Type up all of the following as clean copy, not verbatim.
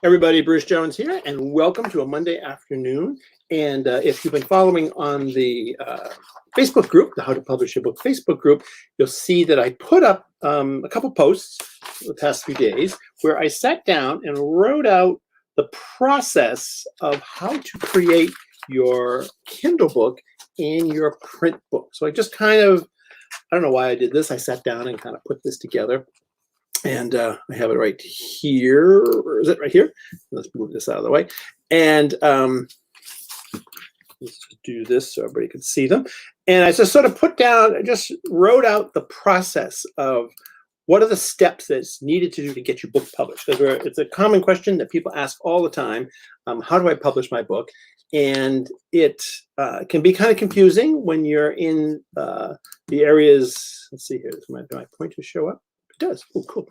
Everybody, Bruce Jones here, and welcome to a Monday afternoon. And if you've been following on the Facebook group, the How to Publish Your Book Facebook group, you'll see that I put up a couple posts the past few days where I sat down and wrote out the process of how to create your Kindle book in your print book. So I just kind of, I don't know why I did this. I sat down and kind of put this together. And I have it right here. Or is it right here? Let's move this out of the way. And let's just do this so everybody can see them. And I just sort of put down, I just wrote out the process of what are the steps that's needed to do to get your book published. Because it's a common question that people ask all the time. How do I publish my book? And it can be kind of confusing when you're in the areas. Let's see here. Does my pointer show up? Does. Oh, cool.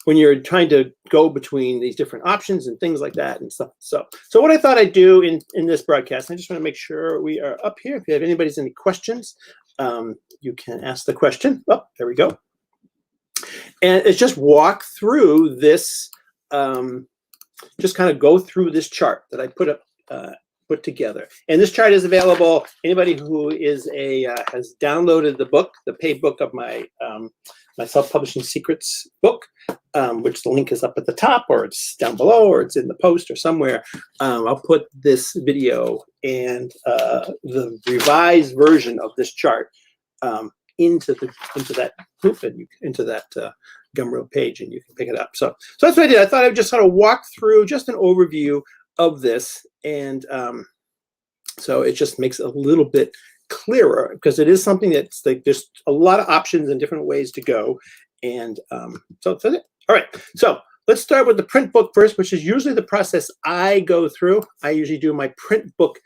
When you're trying to go between these different options and things like that and stuff. So what I thought I'd do in this broadcast, I just want to make sure we are up here. If you have anybody's any questions, you can ask the question. Oh, there we go. And it's just walk through this, just kind of go through this chart that I put together. And this chart is available. Anybody who is has downloaded the book, the paid book of my my self-publishing secrets book, which the link is up at the top, or it's down below, or it's in the post or somewhere. I'll put this video and the revised version of this chart into that group and into that Gumroad page, and you can pick it up. So that's what I did. I thought I would just sort of walk through just an overview of this, and so it just makes it a little bit clearer, because it is something that's like there's a lot of options and different ways to go. And so that's it. All right, so let's start with the print book first, which is usually the process I go through. I usually do my print book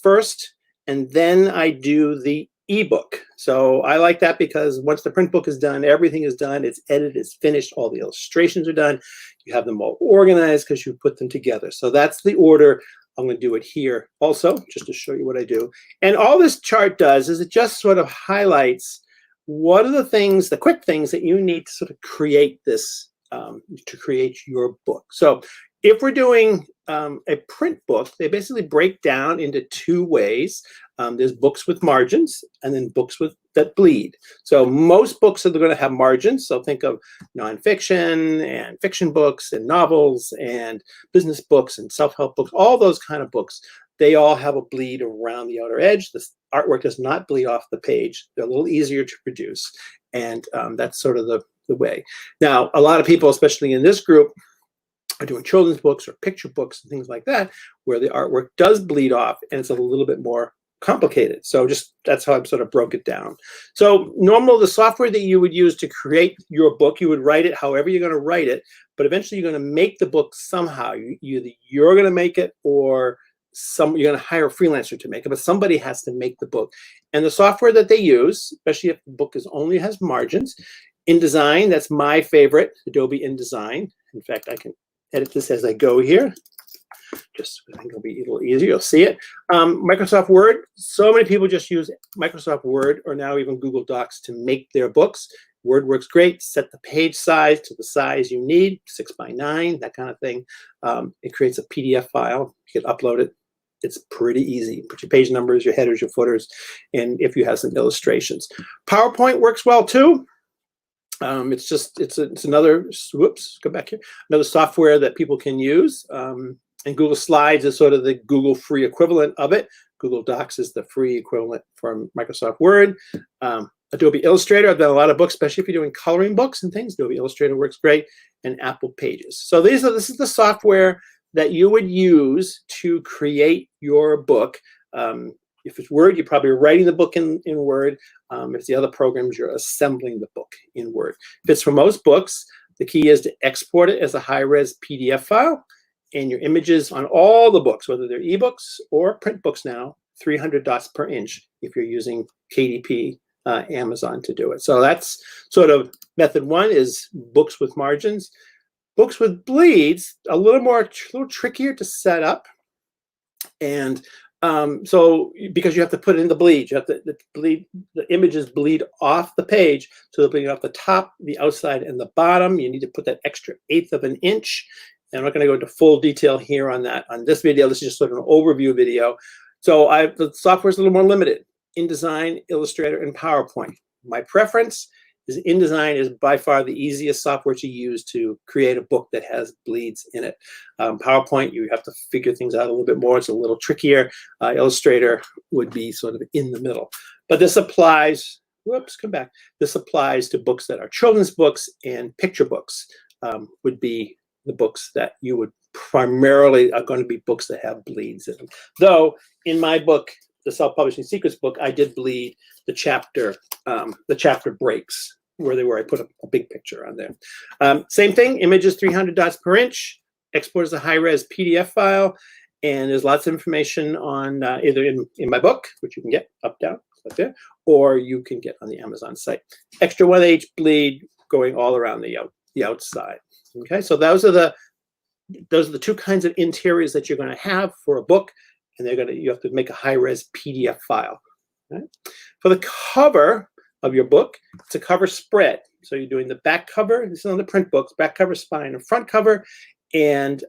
first, and then I do the ebook. So I like that because once the print book is done, everything is done, it's edited, it's finished, all the illustrations are done, you have them all organized because you put them together. So that's the order. I'm going to do it here also, just to show you what I do. And all this chart does is it just sort of highlights what are the things, the quick things that you need to sort of create this, to create your book. So if we're doing a print book, they basically break down into two ways. There's books with margins and then books that bleed. So most books are going to have margins. So think of nonfiction and fiction books and novels and business books and self-help books, all those kind of books. They all have a bleed around the outer edge. The artwork does not bleed off the page. They're a little easier to produce. And that's sort of the way. Now, a lot of people, especially in this group, are doing children's books or picture books and things like that, where the artwork does bleed off and it's a little bit more complicated. So just that's how I've sort of broke it down. So normal, the software that you would use to create your book, you would write it however you're going to write it, but eventually you're going to make the book somehow. Either you're going to make it or you're going to hire a freelancer to make it, but somebody has to make the book. And the software that they use, especially if the book only has margins, InDesign, that's my favorite, Adobe InDesign. In fact, I can edit this as I go here. Just I think it'll be a little easier. You'll see it. Microsoft Word. So many people just use Microsoft Word or now even Google Docs to make their books. Word works great. Set the page size to the size you need, 6x9, that kind of thing. It creates a PDF file. You can upload it. It's pretty easy. Put your page numbers, your headers, your footers, and if you have some illustrations. PowerPoint works well too. It's another, whoops, go back here, another software that people can use. And Google Slides is sort of the Google free equivalent of it. Google Docs is the free equivalent from Microsoft Word. Adobe Illustrator, I've done a lot of books, especially if you're doing coloring books and things. Adobe Illustrator works great, and Apple Pages. So this is the software that you would use to create your book. If it's Word, you're probably writing the book in Word. If it's the other programs, you're assembling the book in Word. If it's for most books, the key is to export it as a high-res PDF file, and your images on all the books, whether they're ebooks or print books now, 300 dots per inch if you're using KDP, Amazon to do it. So that's sort of method one, is books with margins. Books with bleeds, a little trickier to set up. And so because you have to put it in the bleed, you have to the images bleed off the page, so they'll bleed off the top, the outside, and the bottom. You need to put that extra 1/8 of an inch, And I'm not going to go into full detail here on that. On this video, this is just sort of an overview video. So the software is a little more limited. InDesign, Illustrator, and PowerPoint. My preference is InDesign is by far the easiest software to use to create a book that has bleeds in it. PowerPoint, you have to figure things out a little bit more. It's a little trickier. Illustrator would be sort of in the middle. But this applies, whoops, come back. This applies to books that are children's books, and picture books would be the books that you would primarily are going to be books that have bleeds in them. Though in my book, the Self-Publishing Secrets book, I did bleed the chapter breaks where I put a big picture on there. Same thing, images 300 dots per inch, export as a high-res PDF file, and there's lots of information on either in my book, which you can get up, down, like there, or you can get on the Amazon site. Extra 1/8 bleed going all around the outside. Okay, so those are the two kinds of interiors that you're going to have for a book, and you have to make a high-res PDF file. Right? For the cover of your book, it's a cover spread. So you're doing the back cover. This is on the print books: back cover, spine, and front cover. And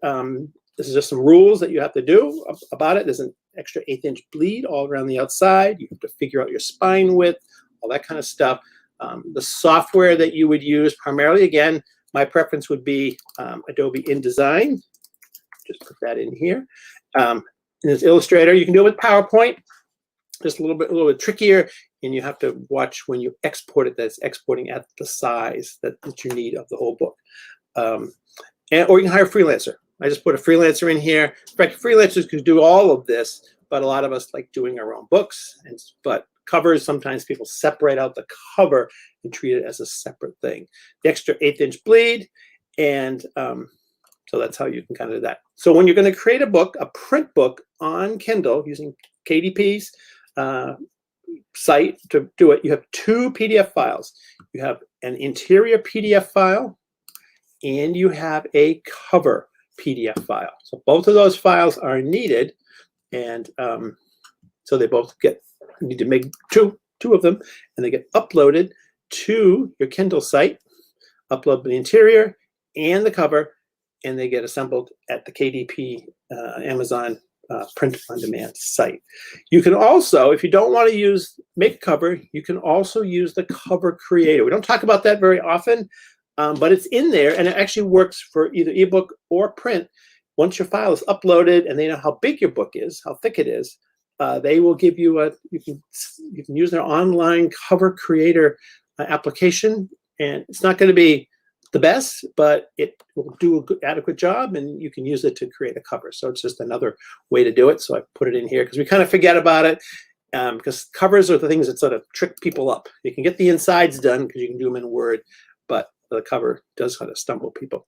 this is just some rules that you have to do about it. There's an extra 1/8 inch bleed all around the outside. You have to figure out your spine width, all that kind of stuff. The software that you would use primarily, again, my preference would be Adobe InDesign. Just put that in here. And there's Illustrator. You can do it with PowerPoint. Just a little bit trickier, and you have to watch when you export it that it's exporting at the size that you need of the whole book. Or you can hire a freelancer. I just put a freelancer in here. In fact, freelancers could do all of this, but a lot of us like doing our own books. But covers, sometimes people separate out the cover and treat it as a separate thing. The extra 1/8 inch bleed, and so that's how you can kind of do that. So when you're going to create a book, a print book on Kindle using KDP's site to do it, you have 2 PDF files. You have an interior PDF file, and you have a cover PDF file. So both of those files are needed, and so they both you need to make two of them, and they get uploaded to your Kindle site, upload the interior and the cover, and they get assembled at the KDP Amazon print on demand site. You can also, if you don't want to make a cover, you can also use the cover creator. We don't talk about that very often, but it's in there, and it actually works for either ebook or print. Once your file is uploaded and they know how big your book is, how thick it is, they will give you you can use their online cover creator application, and it's not going to be the best, but it will do a good, adequate job, and you can use it to create a cover. So it's just another way to do it. So I put it in here because we kind of forget about it, because covers are the things that sort of trick people up. You can get the insides done because you can do them in Word, but the cover does kind of stumble people.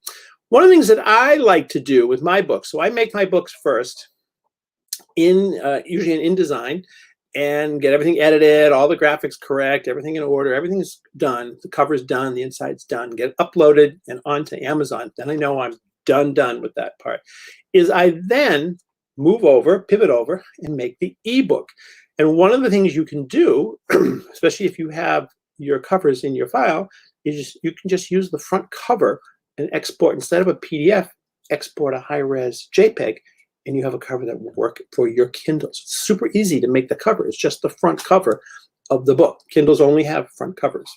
One of the things that I like to do with my books, so I make my books first usually in InDesign, and get everything edited, all the graphics correct, everything in order, everything's done, the cover's done, the inside's done, get it uploaded and onto Amazon. Then I know I'm done with that part. I then pivot over, and make the ebook. And one of the things you can do, especially if you have your covers in your file, is you can just use the front cover and export, instead of a PDF, export a high-res JPEG, and you have a cover that will work for your Kindles. It's super easy to make the cover. It's just the front cover of the book. Kindles only have front covers.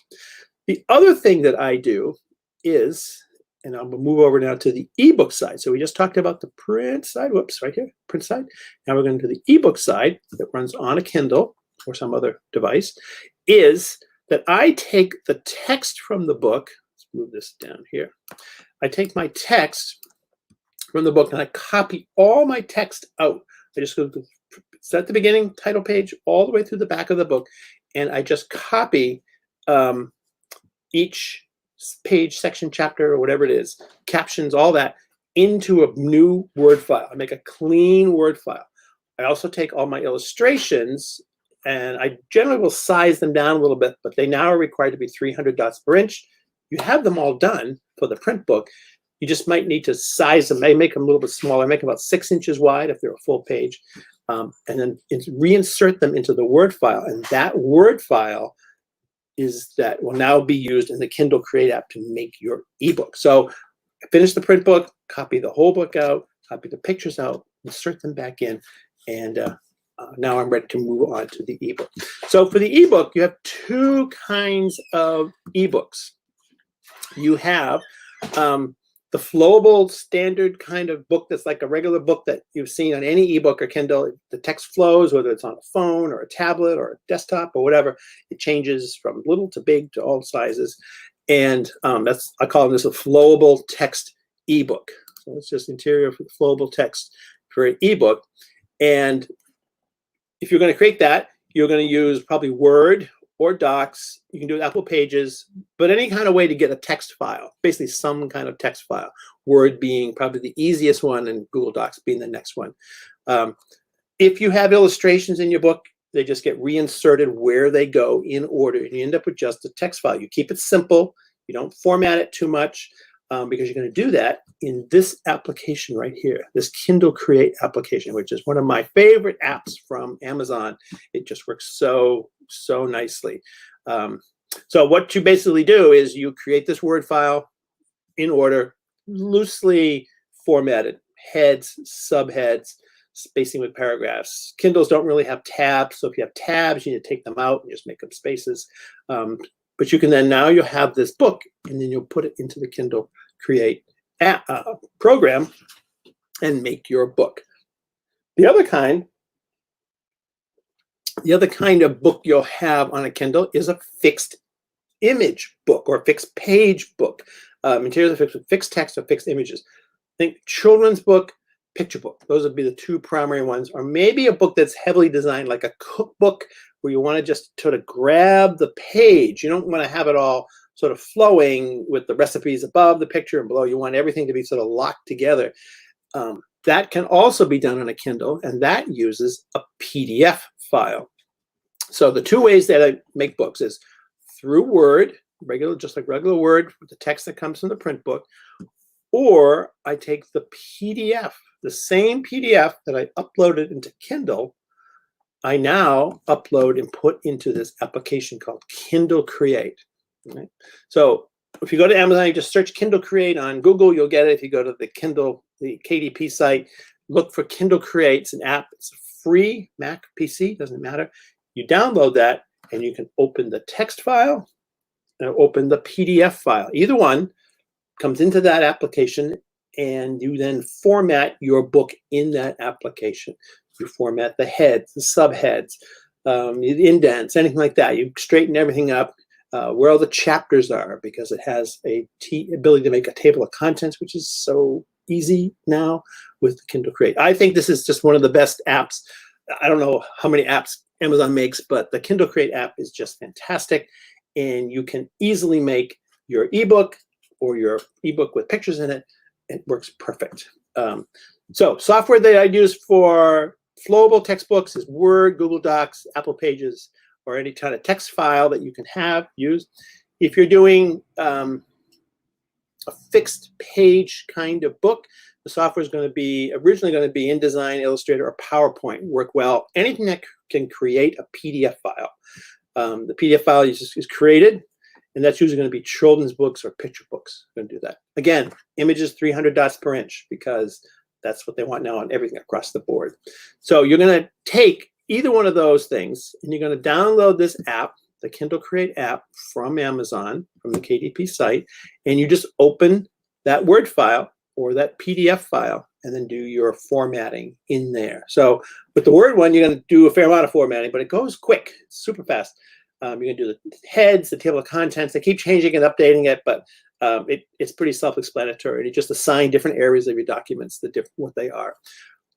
The other thing that I do is, and I'm going to move over now to the ebook side. So we just talked about the print side. Whoops, right here, print side. Now we're going to the ebook side that runs on a Kindle or some other device, is that I take the text from the book. Let's move this down here. I take my text from the book, and I copy all my text out. I just go at the beginning, title page, all the way through the back of the book, and I just copy each page, section, chapter, or whatever it is, captions, all that, into a new Word file. I make a clean Word file. I also take all my illustrations, and I generally will size them down a little bit, but they now are required to be 300 dots per inch. You have them all done for the print book. You just might need to size them. I make them a little bit smaller. I make them about 6 inches wide if they're a full page, and then reinsert them into the Word file. And that Word file will now be used in the Kindle Create app to make your ebook. So finish the print book, copy the whole book out, copy the pictures out, insert them back in, and now I'm ready to move on to the ebook. So for the ebook, you have two kinds of ebooks. You have the flowable standard kind of book that's like a regular book that you've seen on any ebook or Kindle. The text flows, whether it's on a phone or a tablet or a desktop or whatever. It changes from little to big to all sizes. And I call this a flowable text ebook. So it's just interior for the flowable text for an ebook. And if you're going to create that, you're going to use probably Word or Docs. You can do Apple Pages, but any kind of way to get a text file, basically some kind of text file. Word being probably the easiest one and Google Docs being the next one. If you have illustrations in your book, they just get reinserted where they go in order, and you end up with just a text file. You keep it simple. You don't format it too much because you're going to do that in this application right here, this Kindle Create application, which is one of my favorite apps from Amazon. It just works so nicely. So what you basically do is you create this Word file in order, loosely formatted, heads, subheads, spacing with paragraphs. Kindles don't really have tabs, so if you have tabs, you need to take them out and just make them spaces. But you can then, now you'll have this book, and then you'll put it into the Kindle Create program and make your book. The other kind of book you'll have on a Kindle is a fixed image book or fixed page book. Materials are fixed with fixed text or fixed images. Think children's book, picture book. Those would be the two primary ones. Or maybe a book that's heavily designed like a cookbook where you want to just sort of grab the page. You don't want to have it all sort of flowing with the recipes above the picture and below. You want everything to be sort of locked together. That can also be done on a Kindle, and that uses a PDF file. So the two ways that I make books is through Word, just like regular Word with the text that comes from the print book, or I take the PDF, the same PDF that I uploaded into Kindle, I now upload and put into this application called Kindle Create. Right? So if you go to Amazon, you just search Kindle Create on Google, you'll get it. If you go to the KDP site, look for Kindle Create. It's an app. It's free, Mac, PC, doesn't matter. You download that, and you can open the text file and open the PDF file. Either one comes into that application, and you then format your book in that application. You format the heads, the subheads, the indents, anything like that. You straighten everything up. Where all the chapters are, because it has a ability to make a table of contents, which is so easy now with Kindle Create. I think this is just one of the best apps. I don't know how many apps Amazon makes, but the Kindle Create app is just fantastic, and you can easily make your ebook or your ebook with pictures in it. It works perfect. So software that I use for flowable textbooks is Word, Google Docs, Apple Pages, or any kind of text file that you can use. If you're doing a fixed page kind of book, the software is originally going to be InDesign, Illustrator, or PowerPoint. Work well. Anything that can create a PDF file. The PDF file is created, and that's usually going to be children's books or picture books. Going to do that. Again, images 300 dots per inch, because that's what they want now on everything across the board. So you're going to take either one of those things, and you're going to download this app, the Kindle Create app, from Amazon, from the KDP site, and you just open that Word file or that PDF file and then do your formatting in there. So with the Word one, you're going to do a fair amount of formatting, but it goes quick, it's super fast. You're going to do the heads, the table of contents. They keep changing and updating it, but it's pretty self-explanatory. You just assign different areas of your documents, what they are.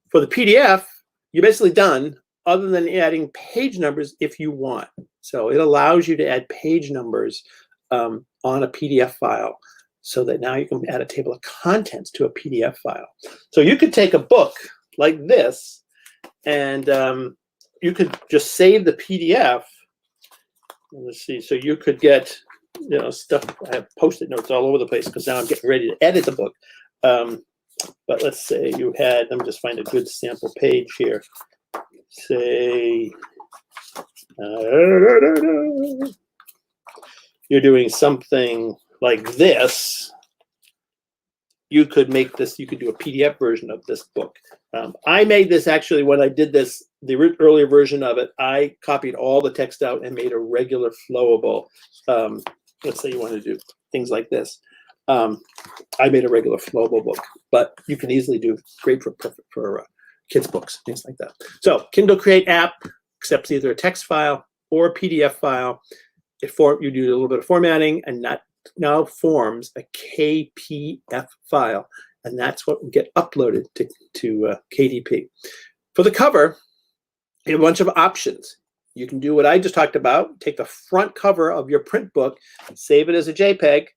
For the PDF, you're basically done, other than adding page numbers if you want. So it allows you to add page numbers on a PDF file, so that now you can add a table of contents to a PDF file. So you could take a book like this, and you could just save the PDF. Let's see, so you could get, stuff. I have Post-it notes all over the place because now I'm getting ready to edit the book. But let's say you had, let me just find a good sample page here. Say, you're doing something like this. you could make this, you could do a PDF version of this book. I made this actually when I did this, the earlier version of it, I copied all the text out and made a regular flowable. Let's say you want to do things like this. I made a regular flowable book, but you can easily do great for kids' books, things like that. So Kindle Create app accepts either a text file or a PDF file. You do a little bit of formatting, and that now forms a KPF file, and that's what will get uploaded to KDP. For the cover, you have a bunch of options. You can do what I just talked about. Take the front cover of your print book, save it as a JPEG.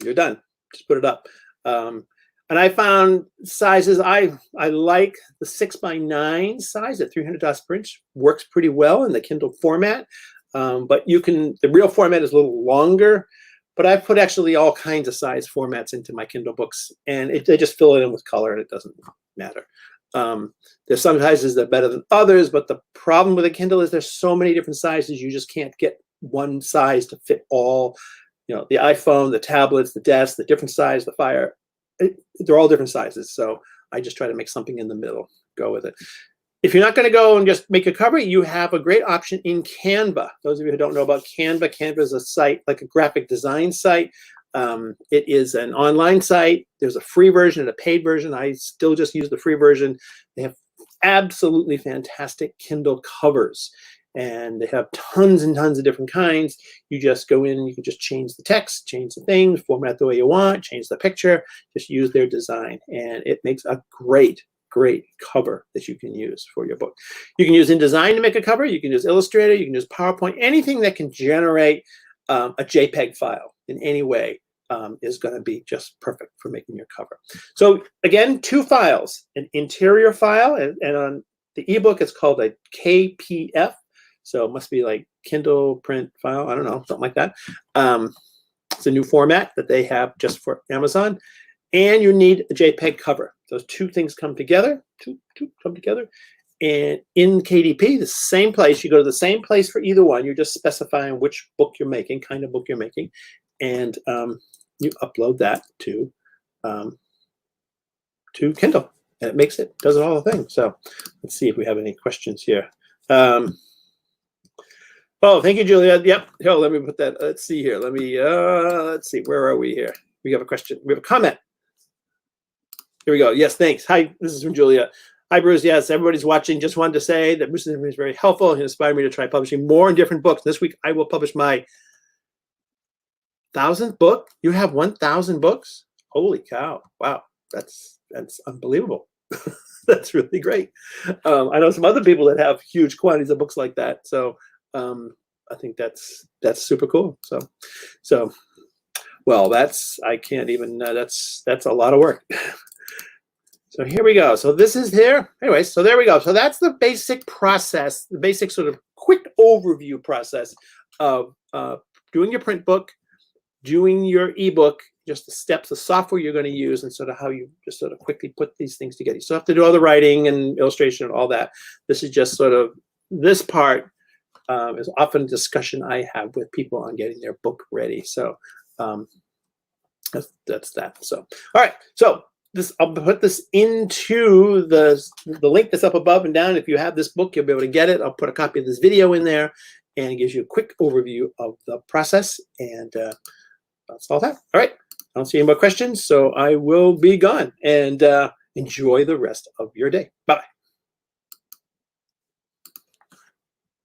You're done. Just put it up. And I found sizes, I like the 6x9 size at 300 dots per inch. Works pretty well in the Kindle format. But the real format is a little longer. But I've put actually all kinds of size formats into my Kindle books, and they just fill it in with color, and it doesn't matter. There's some sizes that are better than others, but the problem with a Kindle is there's so many different sizes, you just can't get one size to fit all. You know, the iPhone, the tablets, the desk, the different size, the Fire, they're all different sizes. So I just try to make something in the middle, go with it. If you're not going to go and just make a cover, you have a great option in Canva. Those of you who don't know about Canva, Canva is a site, like a graphic design site. It is an online site. There's a free version and a paid version. I still just use the free version. They have absolutely fantastic Kindle covers, and they have tons and tons of different kinds. You just go in and you can just change the text, change the things, format the way you want, change the picture, just use their design. And it makes a great cover that you can use for your book. You can use InDesign to make a cover. You can use Illustrator. You can use PowerPoint. Anything that can generate a JPEG file in any way is going to be just perfect for making your cover. So again, 2 files, an interior file, and on the ebook, it's called a KPF. So it must be like Kindle print file. I don't know, something like that. It's a new format that they have just for Amazon. And you need a JPEG cover. Those 2 things come together, two come together. And in KDP, the same place, you go to the same place for either one. You're just specifying which book you're making, kind of book you're making. And you upload that to Kindle. And it does it all the thing. So let's see if we have any questions here. Oh, thank you, Julia. Yep. Here, let me put that. Let's see here. Let's see. Where are we here? We have a question. We have a comment. Here we go. Yes, thanks. Hi, this is from Julia. Hi, Bruce. Yes, everybody's watching. Just wanted to say that Bruce's information is very helpful and inspired me to try publishing more and different books. This week, I will publish my 1,000th book. You have 1,000 books? Holy cow. Wow. That's unbelievable. That's really great. I know some other people that have huge quantities of books like that. So I think that's super cool. So well, I can't even, that's a lot of work. So here we go. So this is here. Anyway, so there we go. So that's the basic process, the basic sort of quick overview process of doing your print book, doing your ebook, just the steps, the software you're going to use, and sort of how you just sort of quickly put these things together. You still have to do all the writing and illustration and all that. This is just sort of, this part is often a discussion I have with people on getting their book ready. So that's that. So, all right. So I'll put this into the link that's up above and down. If you have this book, you'll be able to get it. I'll put a copy of this video in there, and it gives you a quick overview of the process. And that's all that. All right. I don't see any more questions, so I will be gone. And enjoy the rest of your day. Bye-bye.